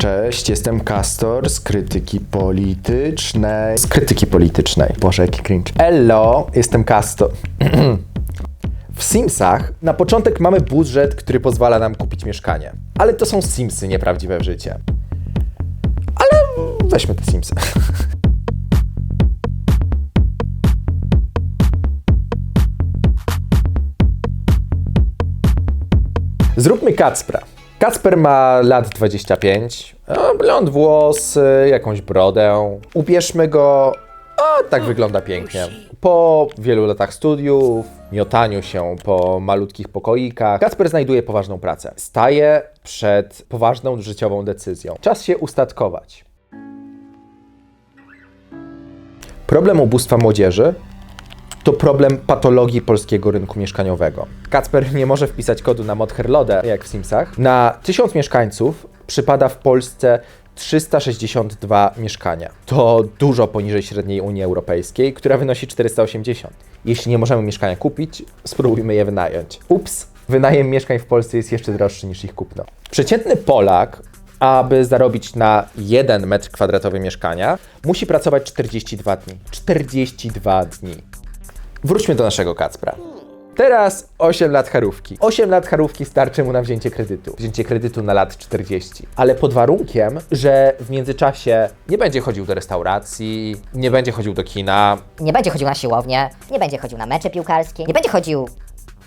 Cześć, jestem Castor z Krytyki Politycznej. Boże, jaki cringe. Hello, jestem Castor. W Simsach na początek mamy budżet, który pozwala nam kupić mieszkanie. Ale to są Simsy, nieprawdziwe życie. Ale weźmy te Simsy. Zróbmy Kacpra. Kacper ma lat 25, blond włos, jakąś brodę. Ubierzmy go, tak wygląda pięknie. Po wielu latach studiów, miotaniu się po malutkich pokoikach, Kacper znajduje poważną pracę. Staje przed poważną życiową decyzją. Czas się ustatkować. Problem ubóstwa młodzieży to problem patologii polskiego rynku mieszkaniowego. Kacper nie może wpisać kodu na Modherlodę, jak w Simsach. Na 1000 mieszkańców przypada w Polsce 362 mieszkania. To dużo poniżej średniej Unii Europejskiej, która wynosi 480. Jeśli nie możemy mieszkania kupić, spróbujmy je wynająć. Ups, wynajem mieszkań w Polsce jest jeszcze droższy niż ich kupno. Przeciętny Polak, aby zarobić na 1 metr kwadratowy mieszkania, musi pracować 42 dni. 42 dni. Wróćmy do naszego Kacpra. Teraz 8 lat charówki. 8 lat charówki starczy mu na wzięcie kredytu. Wzięcie kredytu na lat 40. Ale pod warunkiem, że w międzyczasie nie będzie chodził do restauracji, nie będzie chodził do kina. Nie będzie chodził na siłownię, nie będzie chodził na mecze piłkarskie, nie będzie chodził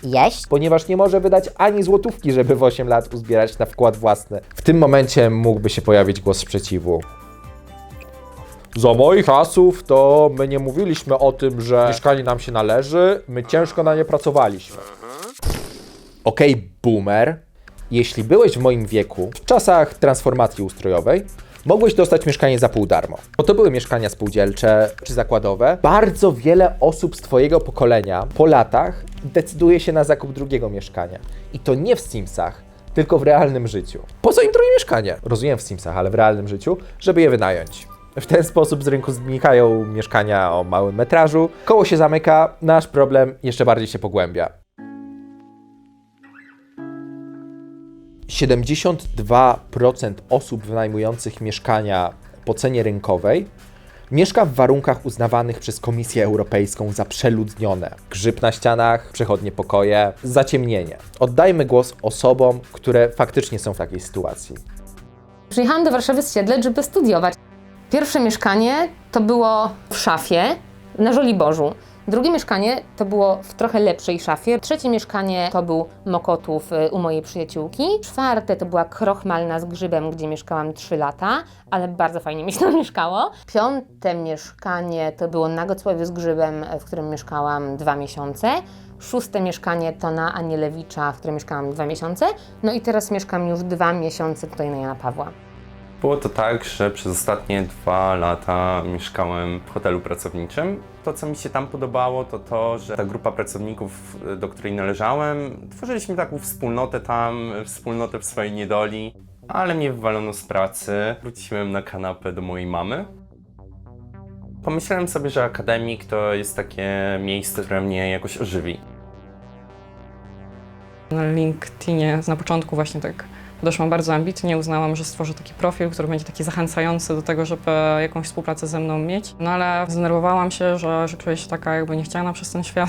jeść. Ponieważ nie może wydać ani złotówki, żeby w 8 lat uzbierać na wkład własny. W tym momencie mógłby się pojawić głos sprzeciwu. Za moich czasów to my nie mówiliśmy o tym, że mieszkanie nam się należy, my ciężko na nie pracowaliśmy. Okej, boomer, jeśli byłeś w moim wieku, w czasach transformacji ustrojowej, mogłeś dostać mieszkanie za pół darmo. Bo to były mieszkania spółdzielcze czy zakładowe. Bardzo wiele osób z twojego pokolenia po latach decyduje się na zakup drugiego mieszkania. I to nie w Simsach, tylko w realnym życiu. Po co im drugie mieszkanie? Rozumiem w Simsach, ale w realnym życiu, żeby je wynająć. W ten sposób z rynku znikają mieszkania o małym metrażu, koło się zamyka, nasz problem jeszcze bardziej się pogłębia. 72% osób wynajmujących mieszkania po cenie rynkowej mieszka w warunkach uznawanych przez Komisję Europejską za przeludnione. Grzyb na ścianach, przechodnie pokoje, zaciemnienie. Oddajmy głos osobom, które faktycznie są w takiej sytuacji. Przyjechałam do Warszawy z Siedlec, żeby studiować. Pierwsze mieszkanie to było w szafie na Żoliborzu. Drugie mieszkanie to było w trochę lepszej szafie. Trzecie mieszkanie to był Mokotów u mojej przyjaciółki. Czwarte to była Krochmalna z Grzybem, gdzie mieszkałam 3 lata, ale bardzo fajnie mi się tam mieszkało. Piąte mieszkanie to było na Gocławiu z Grzybem, w którym mieszkałam 2 miesiące. Szóste mieszkanie to na Anielewicza, w którym mieszkałam 2 miesiące. No i teraz mieszkam już 2 miesiące tutaj na Jana Pawła. Było to tak, że przez ostatnie 2 lata mieszkałem w hotelu pracowniczym. To, co mi się tam podobało, to to, że ta grupa pracowników, do której należałem, tworzyliśmy taką wspólnotę tam, wspólnotę w swojej niedoli, ale mnie wywalono z pracy. Wróciłem na kanapę do mojej mamy. Pomyślałem sobie, że akademik to jest takie miejsce, które mnie jakoś ożywi. Na LinkedInie na początku właśnie tak podeszłam bardzo ambitnie, uznałam, że stworzę taki profil, który będzie taki zachęcający do tego, żeby jakąś współpracę ze mną mieć. No ale zdenerwowałam się, że czuję się taka jakby niechciana przez ten świat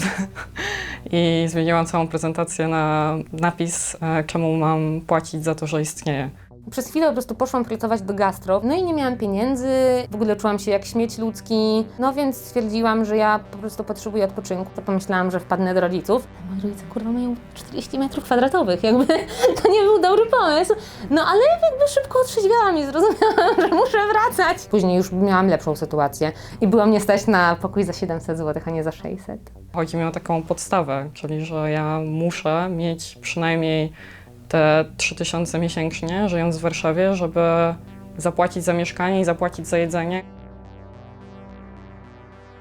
i zmieniłam całą prezentację na napis, czemu mam płacić za to, że istnieje. Przez chwilę po prostu poszłam pracować do gastro, no i nie miałam pieniędzy, w ogóle czułam się jak śmieć ludzki, no więc stwierdziłam, że ja po prostu potrzebuję odpoczynku, to pomyślałam, że wpadnę do rodziców. Moi rodzice, kurwa, mają 40 metrów kwadratowych, jakby to nie był dobry pomysł, no ale jakby szybko otrzeźwiałam i zrozumiałam, że muszę wracać. Później już miałam lepszą sytuację i była mnie stać na pokój za 700 zł, a nie za 600. Chodzi mi o taką podstawę, czyli że ja muszę mieć przynajmniej te 3000 miesięcznie, żyjąc w Warszawie, żeby zapłacić za mieszkanie i zapłacić za jedzenie.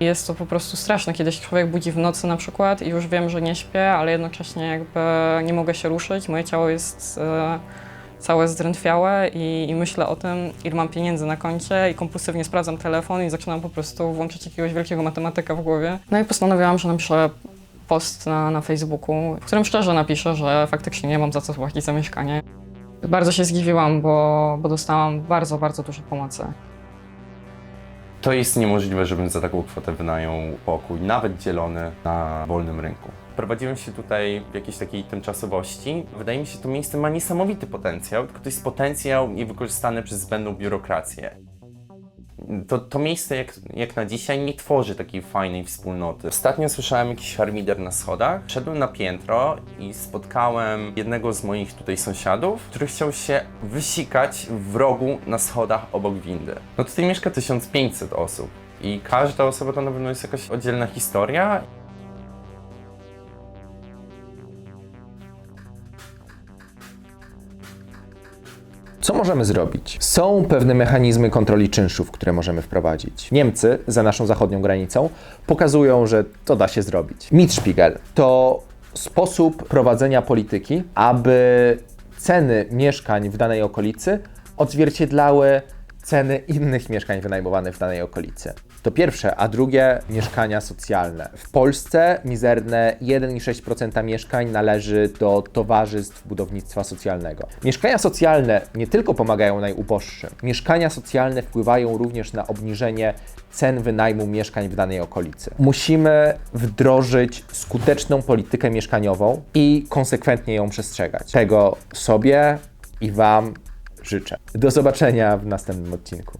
Jest to po prostu straszne, kiedy się człowiek budzi w nocy na przykład i już wiem, że nie śpię, ale jednocześnie jakby nie mogę się ruszyć, moje ciało jest całe zdrętwiałe i myślę o tym, ile mam pieniędzy na koncie i kompulsywnie sprawdzam telefon i zaczynam po prostu włączyć jakiegoś wielkiego matematyka w głowie. No i postanowiłam, że napiszę post na Facebooku, w którym szczerze napiszę, że faktycznie nie mam za co płacić za mieszkanie. Bardzo się zdziwiłam, bo dostałam bardzo, bardzo dużo pomocy. To jest niemożliwe, żebym za taką kwotę wynajął pokój, nawet dzielony na wolnym rynku. Prowadziłem się tutaj w jakiejś takiej tymczasowości. Wydaje mi się, że to miejsce ma niesamowity potencjał, tylko to jest potencjał niewykorzystany przez zbędną biurokrację. To miejsce jak na dzisiaj nie tworzy takiej fajnej wspólnoty. Ostatnio słyszałem jakiś harmider na schodach. Szedłem na piętro i spotkałem jednego z moich tutaj sąsiadów, który chciał się wysikać w rogu na schodach obok windy. No tutaj mieszka 1500 osób i każda osoba to na pewno jest jakaś oddzielna historia. Co możemy zrobić? Są pewne mechanizmy kontroli czynszów, które możemy wprowadzić. Niemcy, za naszą zachodnią granicą, pokazują, że to da się zrobić. Mietspiegel to sposób prowadzenia polityki, aby ceny mieszkań w danej okolicy odzwierciedlały ceny innych mieszkań wynajmowanych w danej okolicy. To pierwsze, a drugie mieszkania socjalne. W Polsce mizerne 1,6% mieszkań należy do towarzystw budownictwa socjalnego. Mieszkania socjalne nie tylko pomagają najuboższym, mieszkania socjalne wpływają również na obniżenie cen wynajmu mieszkań w danej okolicy. Musimy wdrożyć skuteczną politykę mieszkaniową i konsekwentnie ją przestrzegać. Tego sobie i Wam życzę. Do zobaczenia w następnym odcinku.